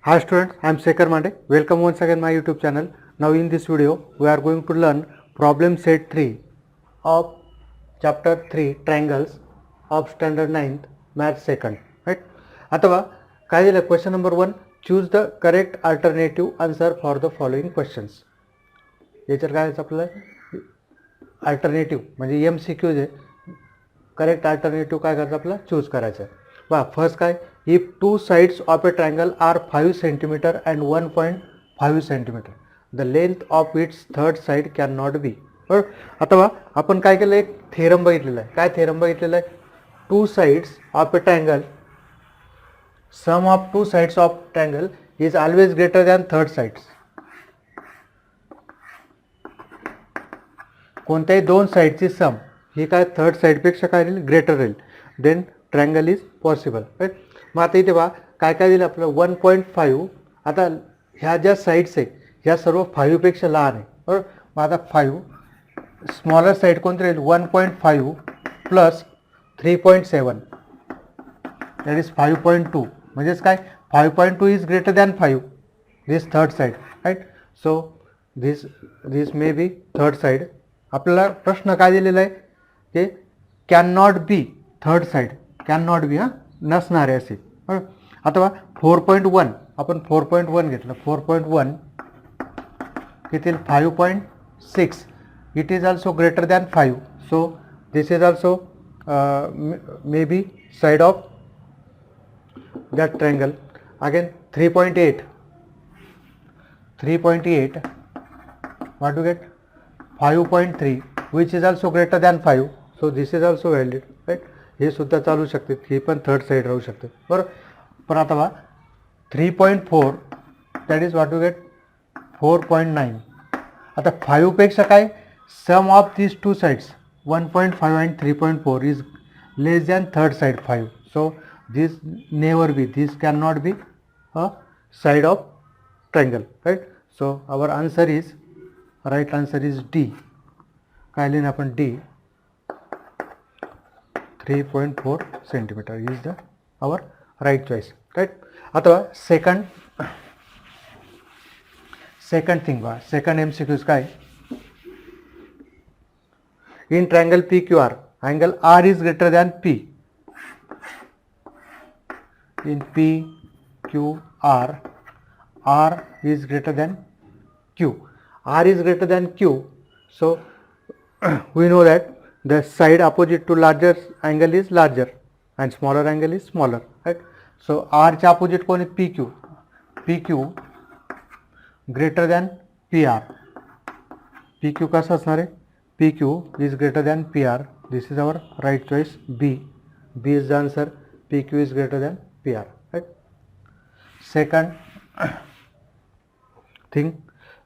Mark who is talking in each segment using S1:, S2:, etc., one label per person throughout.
S1: Hi students, I am Shekhar Mande. Welcome once again my YouTube channel. Now in this video we are going to learn problem set 3 of chapter 3 triangles of standard 9th math second. Right? अथवा काय दिलं question number 1, choose the correct alternative answer for the following questions. याच्यात काय आपल्याला alternative म्हणजे MCQ जे correct alternative काय करायचं आपल्याला चूज करायचं आहे. वा फर्स्ट काय, if two sides of a triangle are 5 cm and 1.5 cm, the length of its third side cannot be. अथवा आपण काय केलं, एक थेरम बघितलेला आहे. काय थेरम बघितलेला आहे, two sides of a triangle, sum of two sides of triangle is always greater than third sides. कोणत्याही दोन साइडची सम ही काय थर्ड साइडपेक्षा काय राहील, ग्रेटर राहील, then triangle is possible. Right. मग आता इथे बघा काय काय दिलं आपलं 1.5. आता ह्या ज्या साईड्स आहे ह्या सर्व 5पेक्षा लहान आहे. बरोबर. मग आता 5 स्मॉलर साईड कोणती राहील, 1.5 प्लस 3.7 दॅट इज 5.2. म्हणजेच काय 5.2 is greater than 5 this third side. Right. So this may be third side. आपल्याला प्रश्न काय दिलेला आहे की can not be third side, can not be नसणार आहे असे. अथवा 4.1 आपण 4.1 घेतलं, 4.1 किती 5.6 it is also greater than 5. So this is also may be side of that triangle. Again 3.8 what do you get, 5.3 which is also greater than 5. so this is also valid. right. हे सुद्धा चालू शकते, ही पण third side राहू शकते. बरोबर. पण आता बघा 3.4 that is what you get 4.9. आता 5पेक्षा काय sum of this two sides 1.5 and 3.4 is less than third side 5. So this never be, this cannot be a side of triangle. right. so our answer is, right answer is D. काय लिहिलं आपण, D 3.4 centimeter is the our right choice. right. आता second thing बघा, second MCQ काय, in triangle PQR angle R is greater than P. in PQR R is greater than Q. R is greater than Q. So we know that the side opposite to larger angle is larger and smaller angle is smaller. right. So R च्या opposite कोण आहे, PQ. PQ greater than PR. PQ कसं असणार आहे, PQ is greater than PR. This is our right choice, B. B is the answer. PQ is greater than PR. right. Second thing,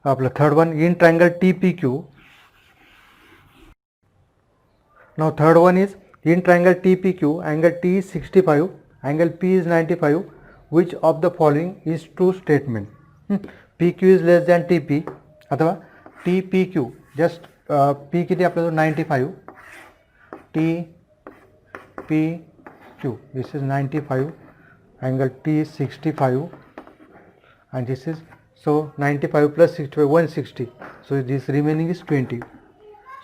S1: आपलं third one, in triangle TPQ. now third one is, in triangle TPQ angle T is 65, angle P is 95, which of the following is true statement. PQ is less than TP. अथवा TPQ just P किती आपल्याला 95, TPQ this is 95, angle T is 65 and this is, so 95 plus 65 160, so this remaining is 20.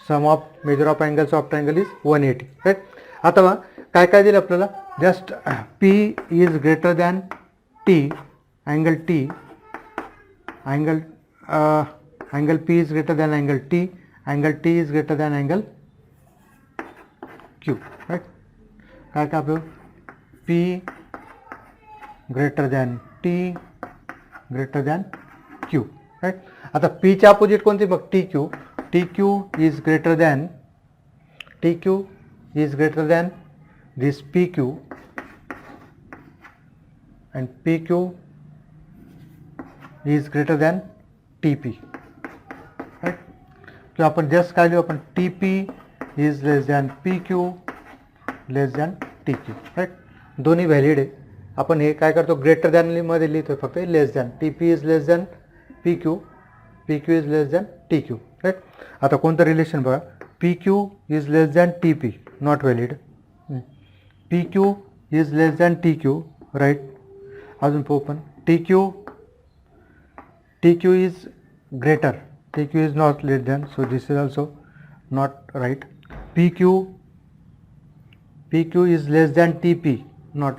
S1: sum of measure of angles of triangle is 180. right. अथवा काय काय दिलं आपल्याला, just P is greater than T, angle T, angle P is greater than angle T, angle T is greater than angle Q. right. काय काय आपलं P greater than T greater than Q. right. आता P च्या opposite कोणती मग, TQ. TQ is greater than this PQ and PQ is greater than TP. right. किंवा आपण just काय लिहू आपण, TP is less than PQ less than TQ. right. दोन्ही valid आहे. आपण हे काय करतो, ग्रेटर दॅन मध्ये लिहितो फक्त less than. TP is less than PQ, PQ is less than TQ. Right. आता कोणतं रिलेशन बघा, PQ is less than TP, not valid. PQ is less than TQ, right. अजून पाहू पण TQ TQ is greater, TQ is not less than, so this is also not right. PQ is less than TP, not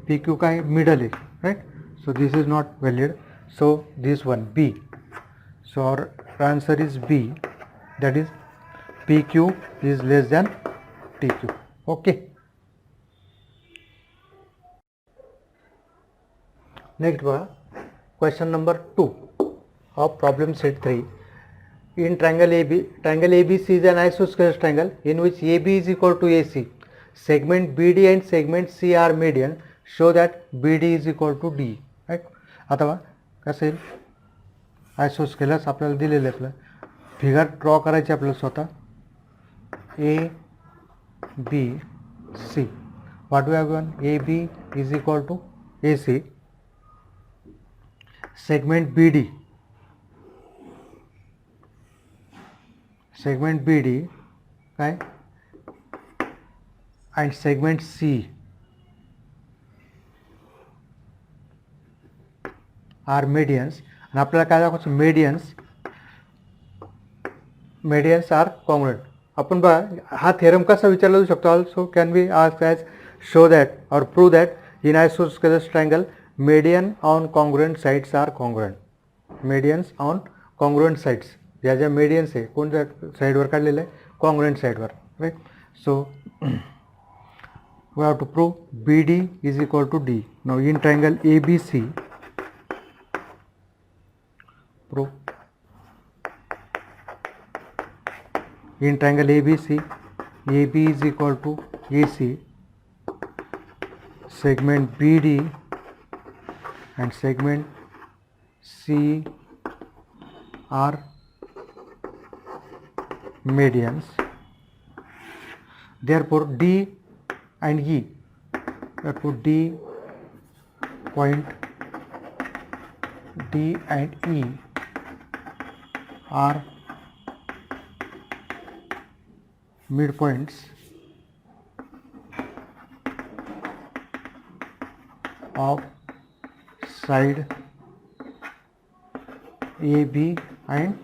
S1: PQ का middle है, right? So this is not valid. So this one B. So our answer is B, that is PQ is less than TQ. Okay. Next one, question number 2 of problem set 3. In triangle ABC is an isosceles triangle in which AB is equal to AC. Segment BD and segment C are median. Show that BD is equal to D. Right? अथवा कसं येईल, आयसोस्केलस आपल्याला दिलेलं आहे, आपलं figure draw करायची आपल्याला स्वतः. A B C. What we have given? AB is equal to AC. Segment BD काय, and segment C are medians. आणि आपल्याला काय दाखवायचं, medians are congruent. आपण बघा हा थेरम कसा विचारला जाऊ शकतो. Also can be asked as show that or prove that in isosceles triangle median on congruent sides are congruent. Medians on congruent sides, ज्या medians आहे कोणत्या साईडवर काढलेलं आहे, congruent साईडवर, right. So we have to prove BD is equal to D. Now in triangle ABC, prove in triangle ABC, AB is equal to AC, segment BD and segment C are medians. Therefore D and E, therefore D point D and E are midpoints of side AB and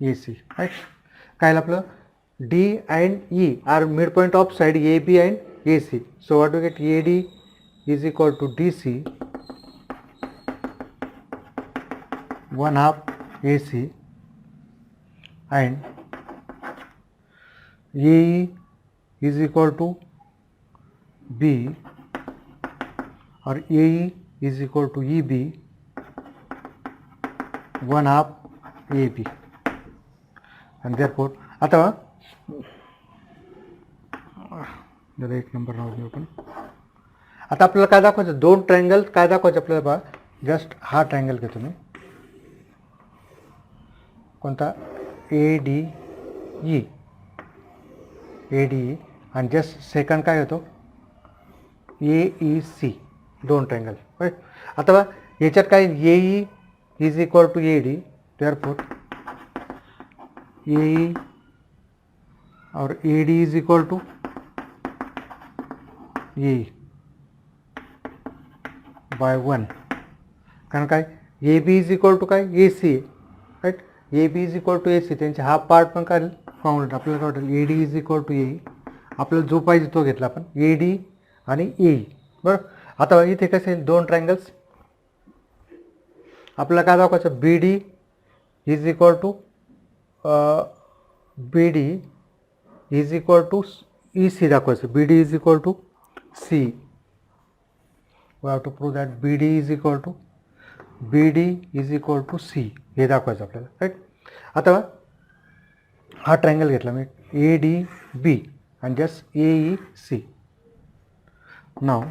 S1: AC, right? काय आपलं D and E are midpoint of side AB and AC. So what do we get? AD is equal to DC, 1/2 AC, and AE is equal to B, or AE is equal to EB, 1/2 AB. And therefore अथवा जरा एक number राहू दे आपण. आता आपल्याला काय दाखवायचं, दोन triangle काय दाखवायचं आपल्याला बघा. जस्ट हा ट्रायंगल घेतो मी, कोणता, ADE, आणि जस्ट सेकंड काय घेतो, AEC, दोन ट्रायंगल, राईट. आता याच्यात काय, AE is equal to AD, therefore AE और AD is equal to AE by 1. कारण काय, AB इज इक्वल टू काय, AC, right. AB is equal to AC, त्यांचे हा पार्ट पण काय कॉन्ग्रुएंट. आपल्याला काय वाटेल, AD is equal to AE, आपल्याला जो पाहिजे तो घेतला आपण, AD आणि AE, बरं. आता इथे कसे आहे, दोन ट्रायंगल्स, आपल्याला काय दाखवायचं, BD is equal to EC दाखवायचं, BD is equal to C. We have to prove that BD is equal to C, हे दाखवायचं आपल्याला, राईट. आता हा ट्रायंगल घेतला मी, ADB and just AEC. Now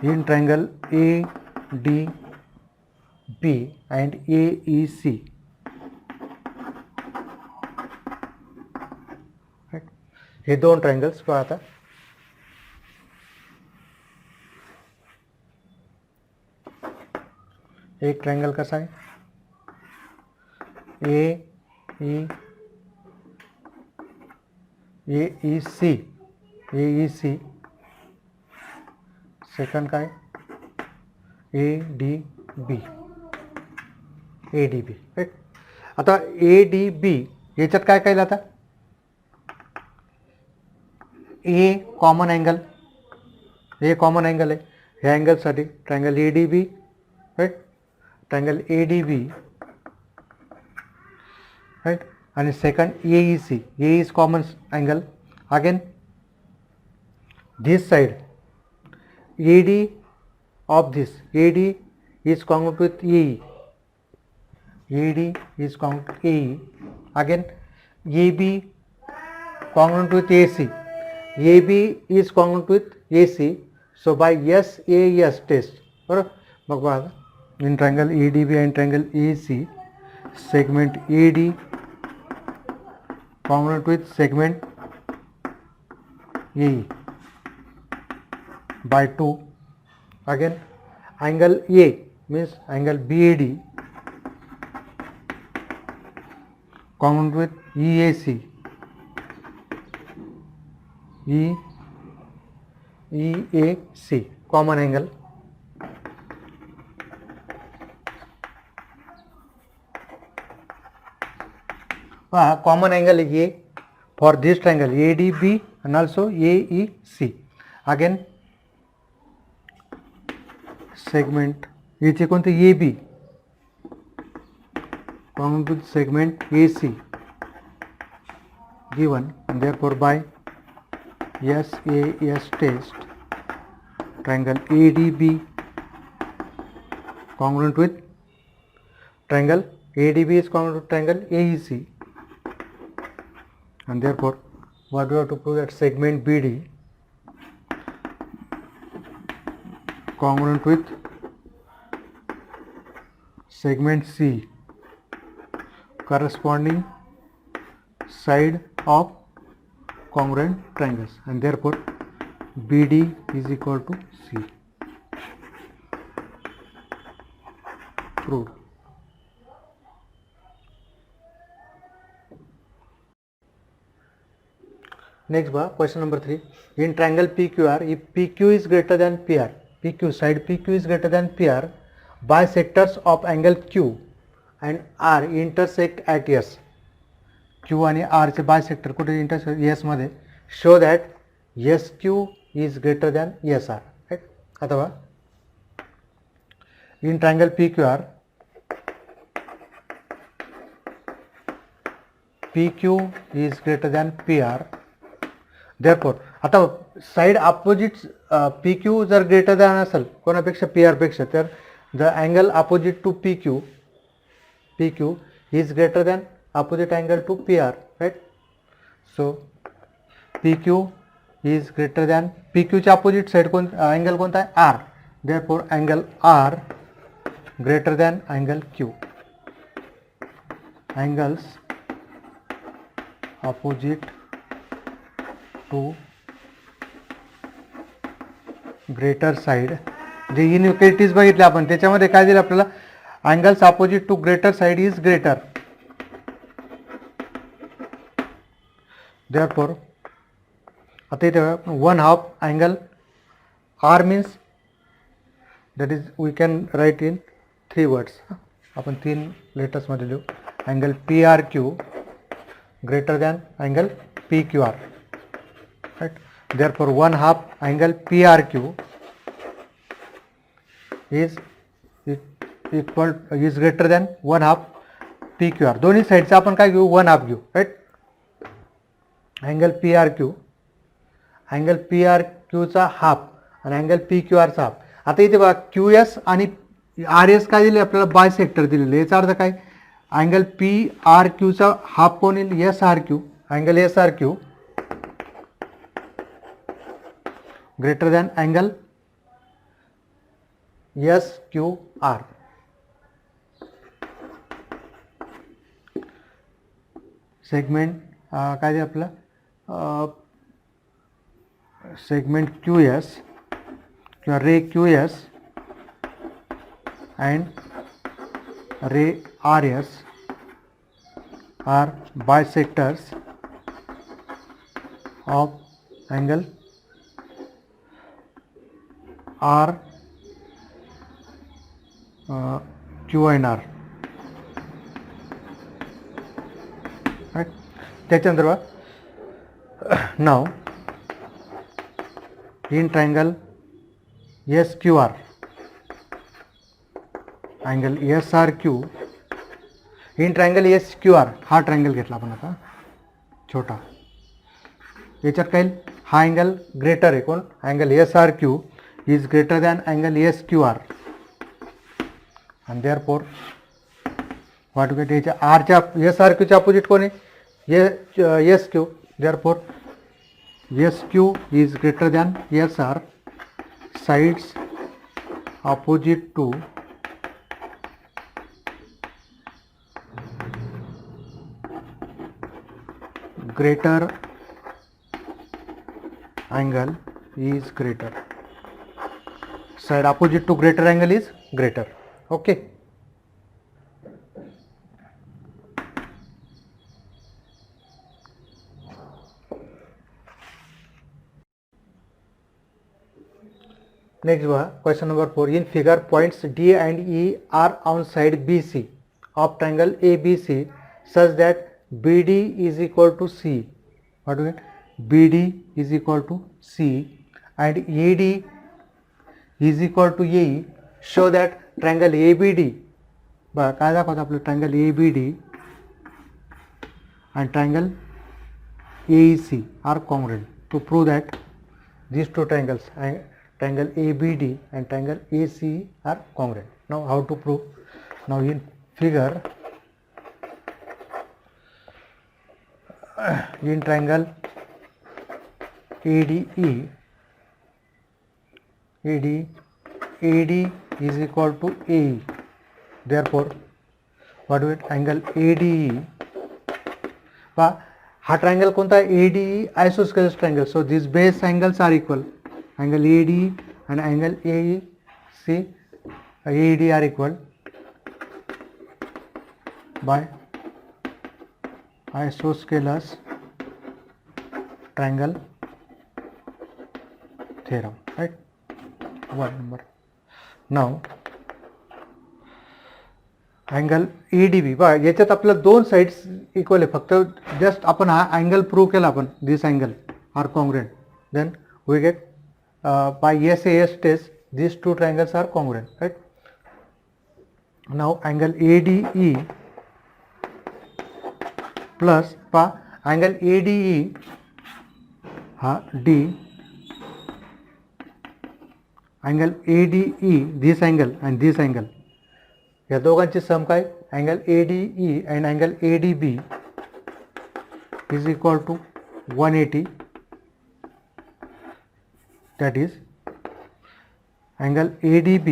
S1: in triangle ADB and AEC, right? हे दोन triangles पहा. आता एक ट्रायंगल कसा आहे, AEC, सेकंड काय, ADB, B, A D B, right. आता ए डी बी याच्यात काय काय आता ए कॉमन अँगल, हे कॉमन अँगल आहे, ह्या अँगलसाठी triangle A D B, right, triangle A D B, right. आणि second A E C, A is common angle, again this side AD of this AD is congruent with AE, AD is congruent with AE, again AB congruent with AC, AB is congruent with AC, so by SAS test, बरोबर. मग बघा in triangle ADB and triangle AC, segment AD congruent with segment AE by 2, again angle A means angle BAD congruent with EAC, EAC common angle, common angle A for this triangle ADB and also AEC, again segment याचे कोणते A B congruent with segment AC given, and therefore by SAS test triangle ADB congruent with triangle ADB is congruent with triangle AEC, and therefore what we have to prove that segment BD congruent with segment C corresponding side of congruent triangles, and therefore BD is equal to C. Proved. Next question number 3. In triangle PQR, if PQ is greater than PR, PQ side PQ is greater than PR, bisectors of angle Q and R intersect at S. Q आणि R चे bisector कुठे intersect S मध्ये, show that SQ is greater than SR, right. आता बघा in triangle PQR, PQ is greater than PR, therefore आता side opposite PQ जर greater than असेल कोणापेक्षा PR पेक्षा, तर the angle opposite to PQ is greater than opposite angle to PR, right. So PQ is greater than, PQ च्या opposite side angle कोणता आहे R, therefore angle R greater than angle Q. Angles opposite to greater side, जे inequalities बघितले आपण त्याच्यामध्ये काय दिलं आपल्याला, angles opposite to greater side is greater, therefore आता इथे 1/2 angle R means that is we can write in 3 words, आपण 3 लेटर्स मध्ये लिहू, angle P R Q greater than angle P Q R, right. Therefore 1/2 angle P R Q is greater than 1/2 PQR. दोन्ही साईडचा आपण काय घेऊ, 1/2 घेऊ, राईट. अँगल पी आर क्यूचा हाफ आणि अँगल पी क्यू आरचा हाफ. आता इथे बघा क्यू एस आणि आर एस काय दिले आपल्याला, बाय सेक्टर दिलेले. याचा अर्थ काय, अँगल पी आर क्यूचा हाफ कोण येईल, S R Q, angle S R Q greater than angle S Q R. Segment काय दे आपलं, सेगमेंट क्यू एस किंवा ray Q S and ray R S R bisectors of angle R Q and R. Right? त्याच्यानंतर बघा now in triangle SQR, angle SRQ, in triangle SQR हा triangle घेतला आपण आता छोटा, याच्यात काय हा अँगल ग्रेटर आहे, कोण angle SRQ is greater than angle SQR and therefore what we get याच्या R च्या SRQ च्या अपोजिट कोण आहे SQ, therefore SQ is greater than SR, sides opposite to greater angle is greater, side opposite to greater angle is greater. Okay. Next question number 4. In figure, points D and E are on side BC of triangle ABC such that BD is equal to C. What do we get? BD is equal to C and AD is equal to AE. Show that triangle ABD, काय दाखवतो आपलं triangle ABD and triangle AEC are congruent. To prove that these two triangles, triangle ABD and triangle ACE are congruent. Now how to prove? Now in figure, in triangle ADE, AD is equal to AE. Therefore, what do we get? Angle ADE. हा triangle कोणता आहे? ADE isosceles triangle. So these base angles are equal. Angle ADE and angle AEC, AED are equal by isosceles triangle theorem, right? One number. Now angle ADB बघा, याच्यात आपल्या दोन sides equal आहे, फक्त just आपण हा अँगल प्रूव्ह केला, आपण this angle are congruent, then we get by SAS test these two triangles are congruent, right? Now angle ADE plus angle ADE D, angle ADE, this angle and this angle, या दोघांची सम काय? Angle ADE and angle ADB is equal to 180, that is angle ADB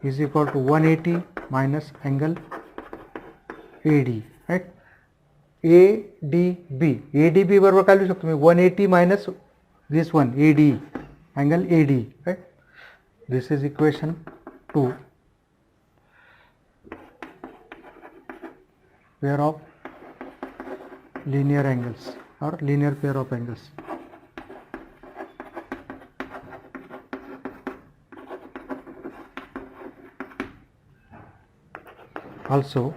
S1: is equal to 180 minus angle AD, right? ADB बरोबर काय लिहू शकतो मी? 180 minus this one ADE, angle ADE, right? This is equation 2. Pair of linear angles or linear pair of angles. Also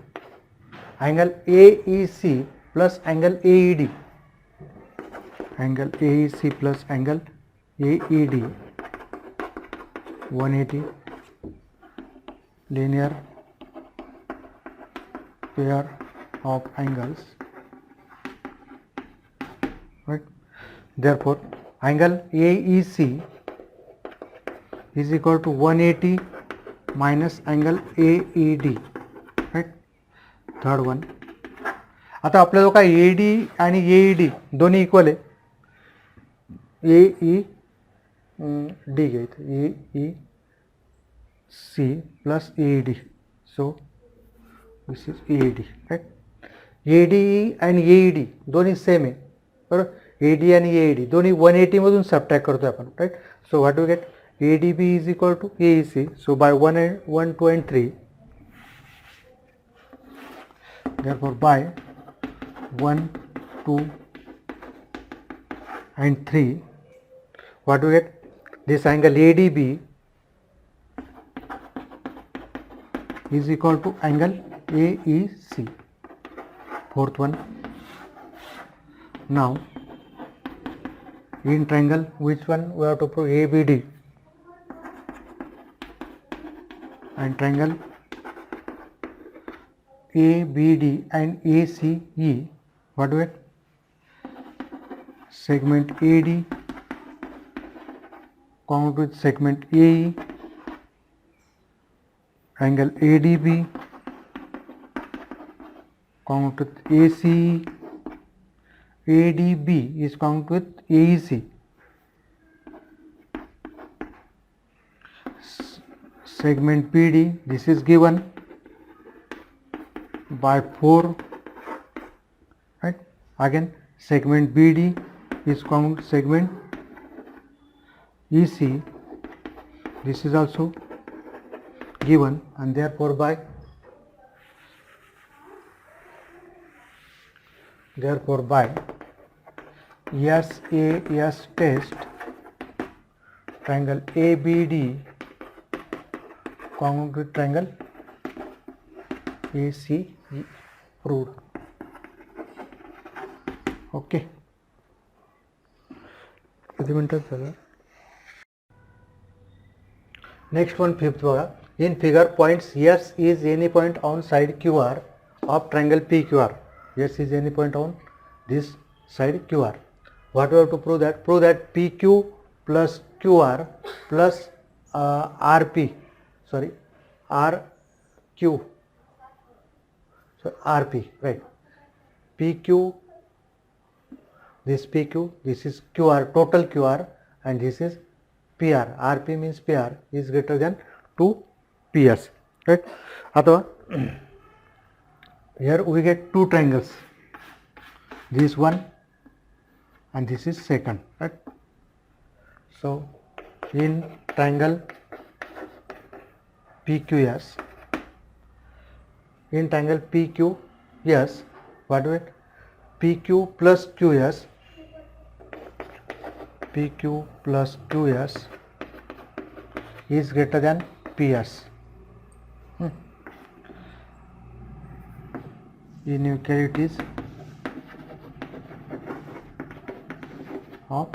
S1: angle AEC plus angle AED, angle AEC plus angle AED, 180 linear pair of angles, right? Therefore angle AEC is equal to 180 minus angle AED, right? Third one. आता आपल्याला काय AD आणि AED दोन्ही equal आहे, AED घ्यायचं, AEC plus AED, so this is AED, right? ADE and AED दोन्ही same आहे, बरोबर? AD आणि AED दोन्ही 180 मधून सबट्रॅक्ट करतोय आपण, right? So what we get? ADB is equal to AEC, so by 1, 2 and 3, therefore by 1, 2 and 3, what do we get? This angle ADB is equal to angle AEC. Fourth one. Now in triangle, which one we have to prove? ABD and triangle ABD and ACE. What do it? Segment AD congruent with segment AE, angle ADB congruent with ACE, ADB is congruent with AEC. Segment PD, this is given by 4, right? Again segment BD is congruent with segment EC, this is also given, and therefore by SAS test, triangle ABD congruent with triangle ACE proved. Okay. Next one, fifth बघा. In figure, points S is any point on side QR of triangle PQR. S is any point on this side QR. What we have to prove that? Prove that PQ plus QR plus RQ. So RP, right? PQ, this PQ, this is QR, total QR, and this is PR. RP means PR is greater than 2 PS, right? Athava here we get two triangles, this one and this is second, right? So in triangle PQS, in triangle PQS, what do it? PQ plus QS, PQ plus QS is greater than PS. Inequalities of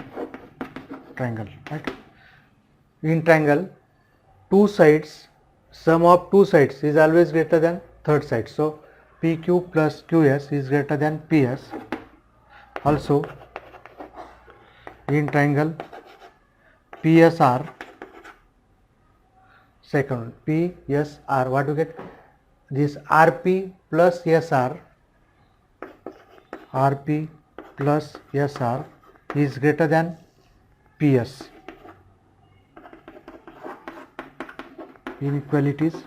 S1: triangle, right? In triangle, two sides, sum of two sides is always greater than third side. So PQ plus QS is greater than PS. Also in triangle PSR, second PSR, what do you get? This RP plus SR, RP plus SR is greater than PS. Inequalities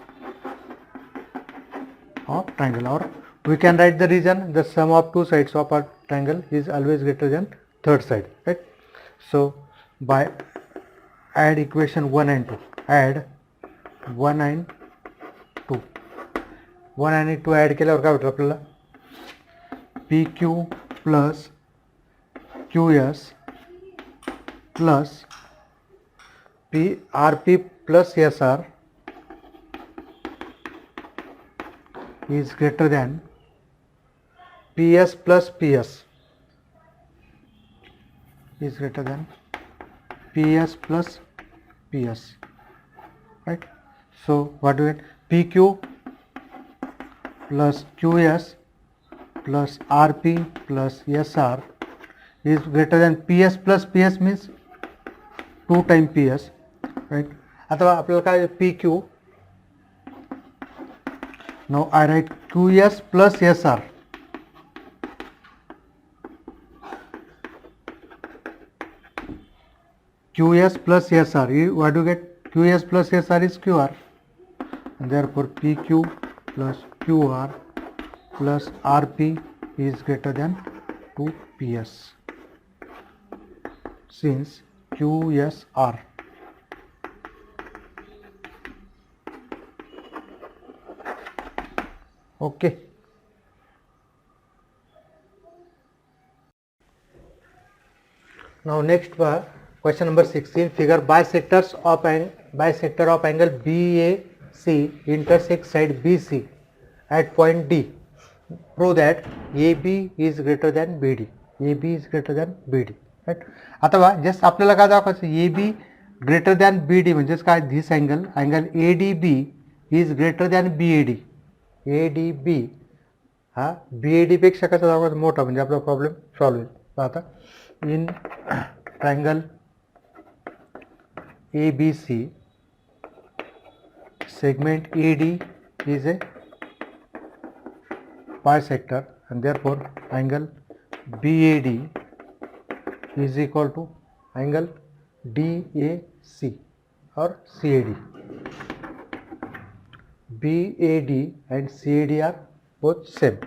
S1: of triangle, or we can write the reason, the sum of two sides of a triangle is always greater than third side, right? So by add equation 1 and 2, add 1 and 2, 1 and 2 add केल्यावर काय भेटलं आपल्याला? PQ plus QS plus RP plus SR is greater than PS plus PS, is greater than PS plus PS, right? So what do we get? PQ plus QS plus RP plus SR is greater than PS plus PS means 2 times PS, right? अथवा आपल्याला काय PQ, now I write QS plus SR, QS plus SR, what do you get? QS plus SR is QR, and therefore PQ plus QR plus RP is greater than 2 PS since QSR. Okay. Now next question number 16, figure bisector of angle BAC C intersect side BC at point D. Prove that AB is greater than BD. AB is greater than BD. Right? आता बघा just आपल्याला काय दाखवायचं, AB greater than BD म्हणजेच काय, this angle ADB is greater than BAD. ADB हा BAD पेक्षा कसा दाखवायचा, मोठा, म्हणजे आपला प्रॉब्लेम सॉल्व्ह होईल. आता in triangle ABC segment AD is a bisector and therefore angle BAD is equal to angle DAC or CAD. BAD and CAD are both same.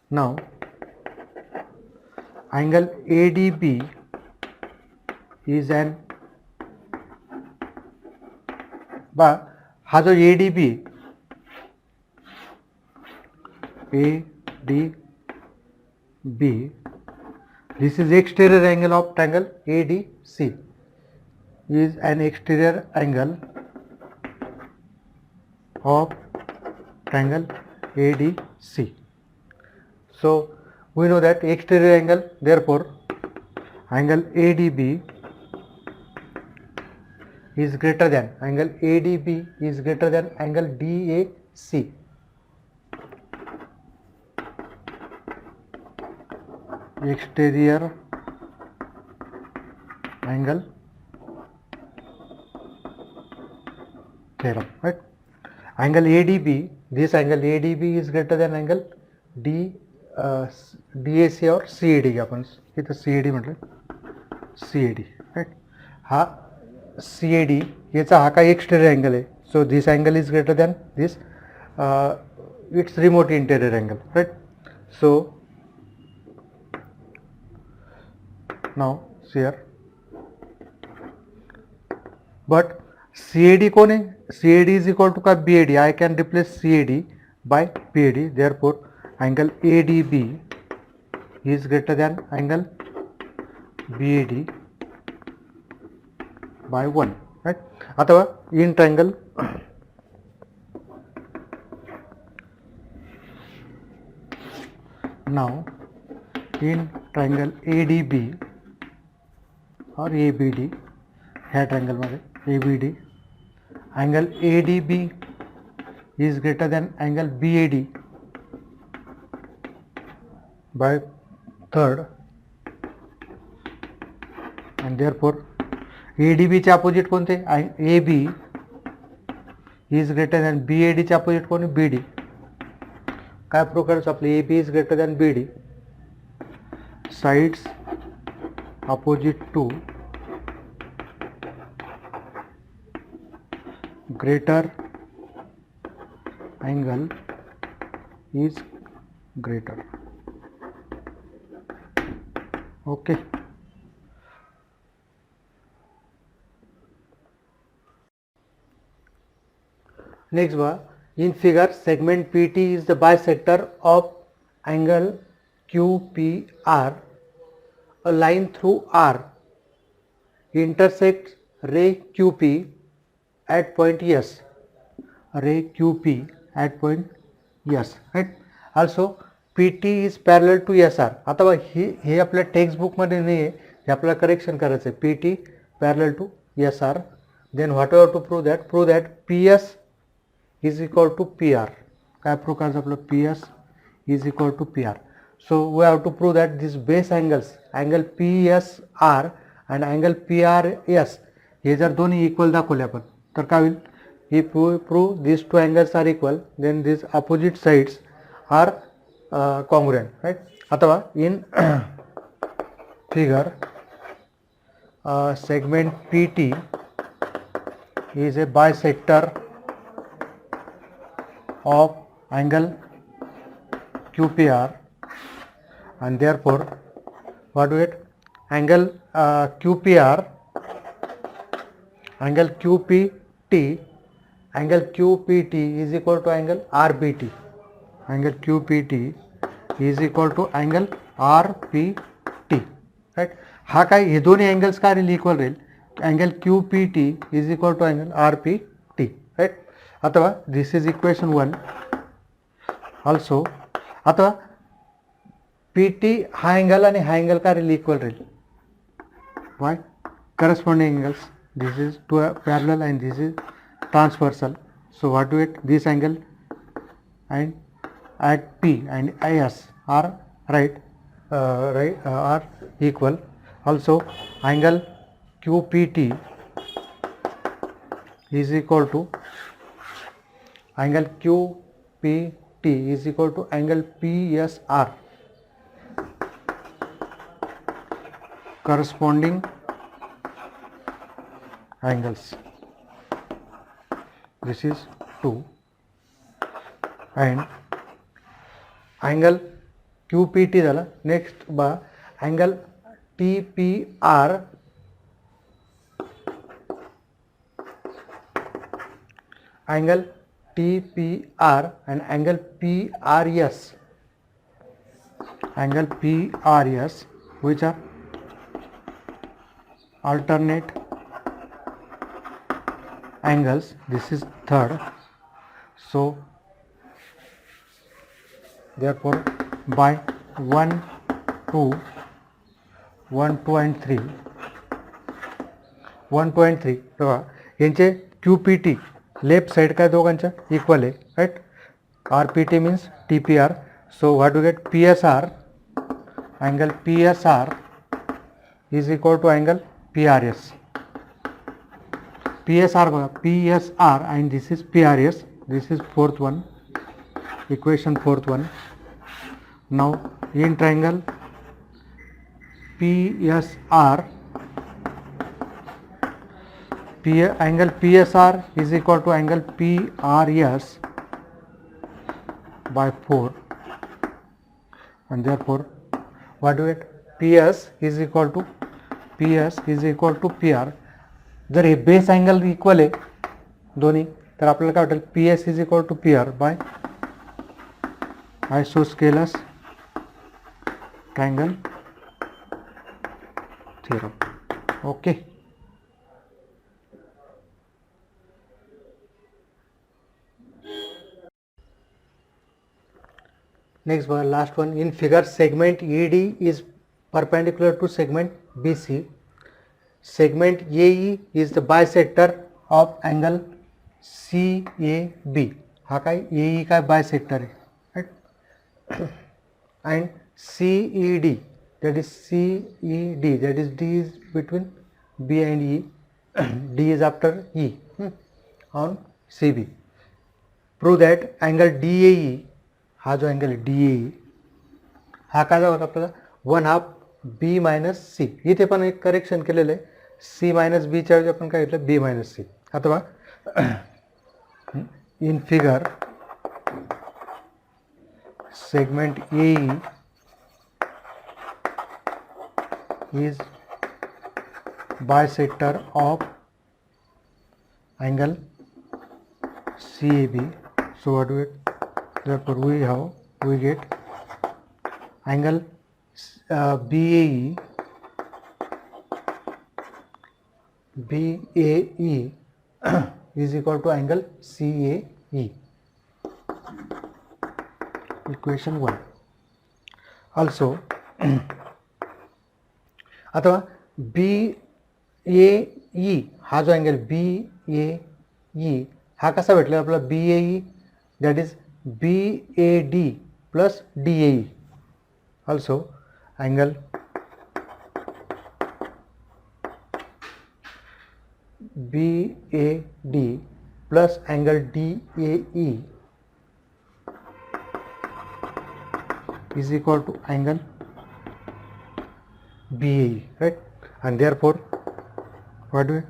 S1: Now angle ADB is an हा जो ADB this is exterior angle of triangle ADC, is an exterior angle of triangle ADC. So we know that exterior angle, therefore angle ADB is greater than angle ADB is greater than angle DAC. Exterior angle theorem, right? Angle ADB, this angle ADB is greater than angle DAC or CAD. आपण इथं CAD म्हटलं, CAD, right? हा CAD याचा हा काय exterior angle आहे. So this angle is greater than this its remote interior angle, right? So now here but CAD कोण आहे? CAD इज इक्वल टू का BAD. I can replace CAD by BAD. Therefore angle ADB is greater than angle BAD by 1, right? अथवा in triangle now in triangle ADB or ABD, ह्या triangle मध्ये ABD, angle ADB is greater than angle BAD by third and therefore ADB चे opposite कोणते? AB is greater than BAD चे opposite कोण? BD. काय prove करायचं आपलं? AB is greater than BD. Sides opposite to greater angle is greater. Okay. Next one, in figure segment PT is the bisector of angle QPR. A line through R intersects ray QP at point S. Ray QP at point S, right? Also PT is parallel to SR. आता हे आपल्या text book मध्ये नाही आहे, हे आपल्याला correction करायचं आहे. PT parallel to SR. Then what we have to prove that? Prove that PS is equal to PR. काय prove करायचं आपलं? PS is equal to PR. So we have to prove that these base angles, angle PSR and angle PRS, हे जर दोन्ही equal दाखवले आपण तर काय होईल? If we prove these two angles are equal, then these opposite sides are congruent, right? अथवा in figure segment PT is a bisector of angle QPR and therefore what do we get? Angle QPR, angle QPT, angle QPT is equal to angle RPT. Angle QPT is equal to angle RPT, right? हा काय, हे दोन्ही angles काय राहील? Equal राहील. Angle QPT is equal to angle RPT. राईट. अथवा this is equation 1. Also अथवा P T हा एंगल आणि हा एंगल काय राहील, इक्वल राहील. By corresponding angles, this is two parallel and this is transversal. So what do it, this angle and at P and IS are are equal. Also angle QPT is equal to angle QPT is equal to angle PSR. Corresponding angles, this is 2, and angle QPT झाला. Next बा angle TPR angle TPR and angle PRS, angle PRS which are alternate angles. This is third. So therefore by 1, 2 and 3 बघा यांचे QPT left side काय दोघांच्या equal आहे, right. RPT means TPR. So what do get, PSR angle PSR is equal to angle PRS. PSR बघा, PSR and this is PRS. This is fourth one, equation fourth one. Now in triangle PSR, angle PSR is equal to angle PRS by 4, and therefore what do it, PS is equal to PR. जर हे base angle equal आहे दोन्ही, तर आपल्याला काय वाटेल, PS is equal to PR by isosceles triangle theorem. Okay. Next बघा last one. In figure segment ED is perpendicular to segment BC. Segment AE is the bisector of angle CAB. हा काय AE काय bisector आहे, right. and CED, that is D is between B and E. D is after E on CB. Prove that angle DAE, हा जो angle आहे DAE हा काय जाऊ आपल्याला 1/2 B minus C. इथे पण एक करेक्शन केलेलं आहे, C minus B च्या ऐवजी आपण काय घेतलं, B minus C. अथवा इन figure segment AE is bisector of angle CAB. So what do we get? Therefore we get angle BAE is equal to angle CAE. Equation 1. Also अथवा BAE हा जो angle BAE हा कसा भेटला आपल्याला, BAE that is BAD plus DAE. Also angle BAD plus angle DAE is equal to angle BAE, right. And therefore what do it,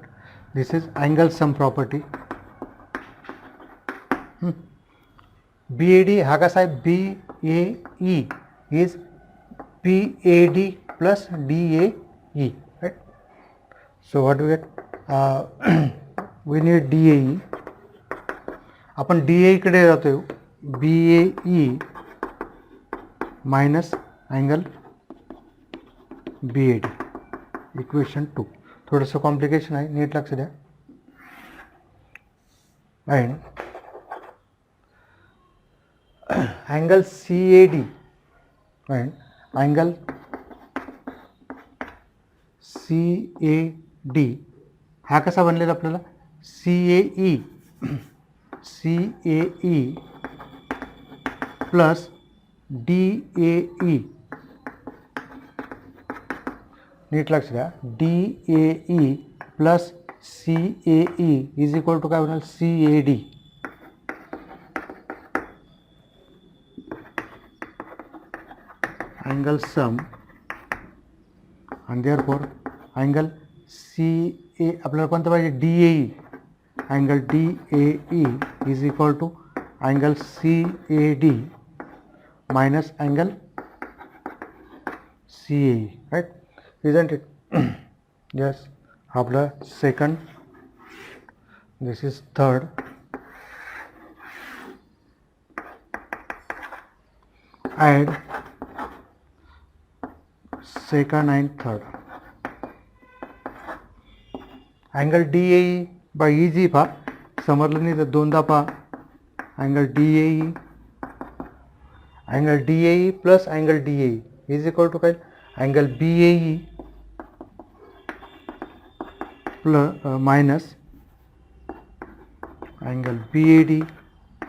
S1: this is angle sum property. BAD हा कसा आहे, BAE is BAD plus DAE, right. So what do we get, we need DAE. आपण DAE कडे जातोय, BAE minus angle BAD. Equation 2. थोडंसं complication आहे, NEET लक्ष द्या. and angle CAD and angle CAD हा कसा बनलेला आपल्याला CAE प्लस DAE, नीट लक्ष द्या, DAE plus CAE is equal to काय होणार CAD. angle sum and therefore angle CA आपल्याला कोणतं पाहिजे DAE, angle DAE is equal to angle CAD minus angle CAE, right? Isn't it? Yes. आपला second, this is third, add second and third. Angle DAE by EG पहा, समजलं नाही तर दोनदा पहा. Angle DAE plus angle DAE is equal to काय angle BAE plus minus angle BAD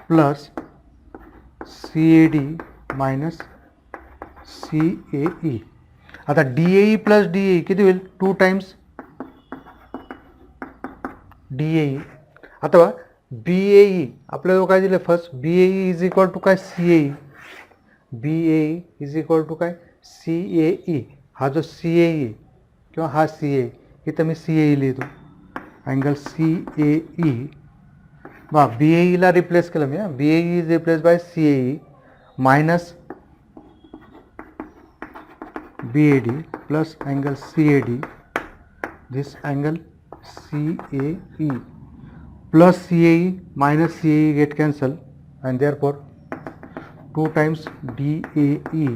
S1: plus CAD minus CAE. आता DAE plus DAE किती होईल 2 times DAE. अथवा BAE आपल्याला काय दिलं first BAE is equal to काय CAE, BAE is equal to काय CAE. हा जो CAE किंवा हा CAE इथं मी CAE लिहितो अँगल CAE बा BAE ला रिप्लेस केलं मी, BAE is replace by CAE minus BAD plus angle CAD, this angle CAE plus CAE minus CAE get cancelled and therefore 2 times DAE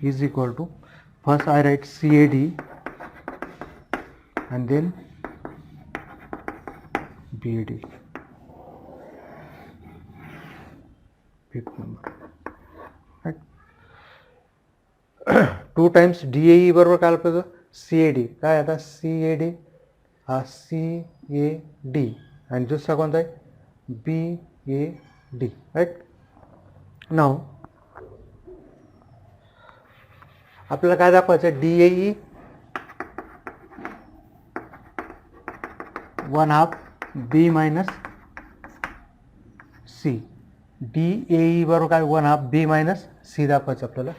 S1: is equal to, first I write CAD and then BAD, fifth number, right? 2 times DAE बरोबर काय आपलं CAD, काय आता CAD हा CAD आणि दुसरा कोणता आहे BAD, राईट. नाव आपल्याला काय दाखवायचं DAE 1/2 B minus C, DAE बरोबर काय 1/2 B minus C दाखवायचं आपल्याला.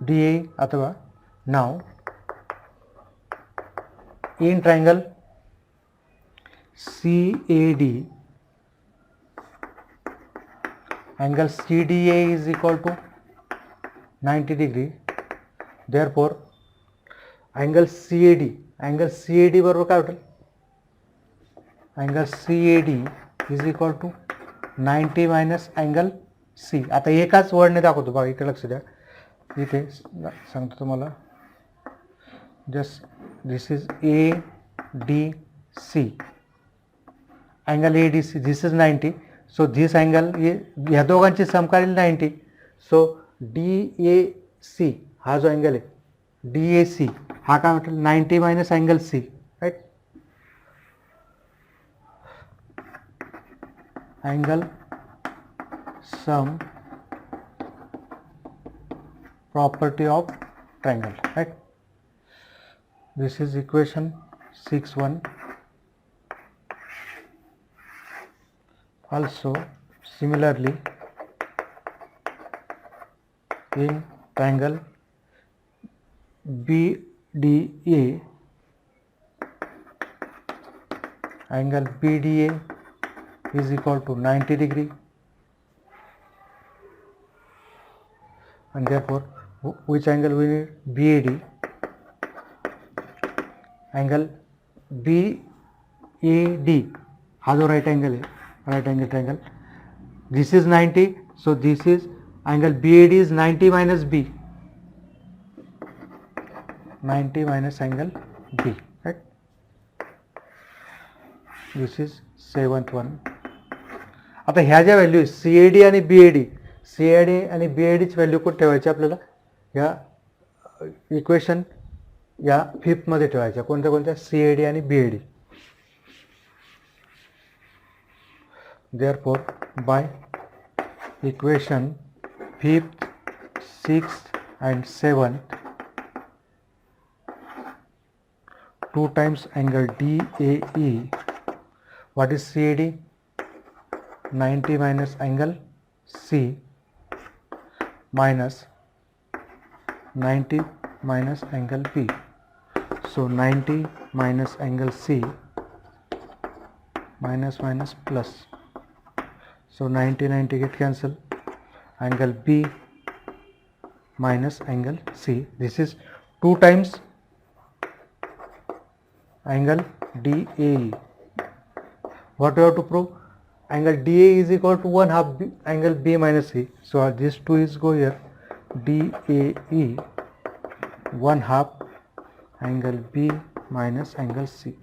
S1: DAE अथवा now in triangle CAD angle CDA is equal to 90 degree, therefore angle CAD बरोबर काय होईल angle CAD is equal to 90 minus angle C. आता एकाच वर्डने दाखवतो बघा, इकडे लक्ष द्या, इथे सांगतो तुम्हाला, just this is ADC, angle ADC, this is 90, so this angle ह्या दोघांची समकालीन 90, सो DAC हा जो अँगल आहे DAC हा काय म्हटलं 90 minus angle C, right. Angle sum property of triangle, right? This is equation 6.1. Also similarly in triangle BDA, angle BDA is equal to 90 degree and therefore which angle we need BAD, angle BAD हा जो right angle है, right angle triangle, this is 90, so this is angle BAD is 90 minus B, 90 minus angle B, right? This is 7th one. आता ह्या ज्या value CAD आणि BAD, CAD आणि BADची value कुठे ठेवायची आपल्याला? ह्या इक्वेशन या 5th मध्ये ठेवायच्या. कोणत्या कोणत्या? CAD आणि BAD. Therefore, by equation 5th, 6th and 7th, 2 times angle DAE, what is CAD? 90 minus angle C minus 90 minus angle B. So 90 minus angle C minus minus plus. So 90 get cancel. Angle B minus angle C. This is 2 times angle DAE. What we have to prove? Angle DAE is equal to 1/2 B, angle B minus C. So this 2 is go here. DAE 1/2 angle B minus angle C.